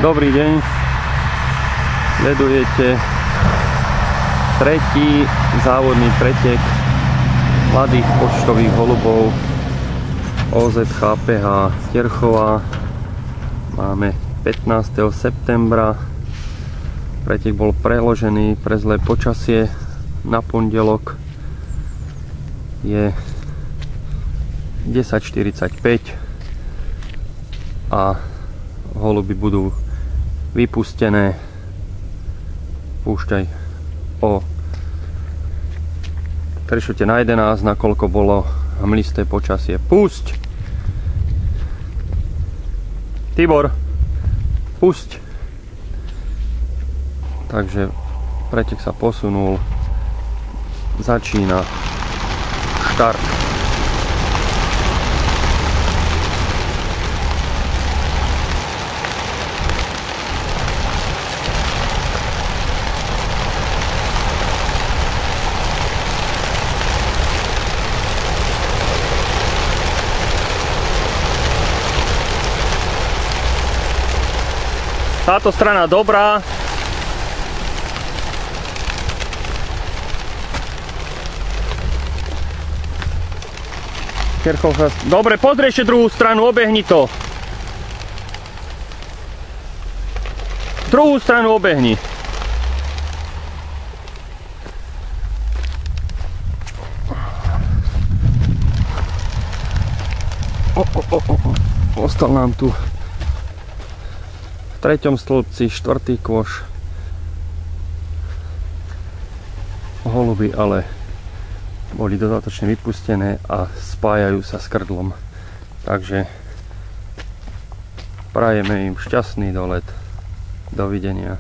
Dobrý deň, sledujete tretí závodný pretek mladých poštových holubov OZH PH Terchová. Máme 15. septembra. Pretek bol preložený pre zlé počasie na pondelok. Je 10:45 a holuby budú vypustené. Púšťaj o 3 na 11, nakoľko bolo hmlisté počasie. Pusť! Tibor, pusť! Takže pretek sa posunul. Začína štart. Táto strana dobrá. Dobre, pozri ešte druhú stranu, obehni to. Druhú stranu obehni. Ostal nám tu v 3. stĺpci 4. kôš. Holuby ale boli dodatočne vypustené a spájajú sa s krdlom. Takže prajeme im šťastný dolet. Dovidenia.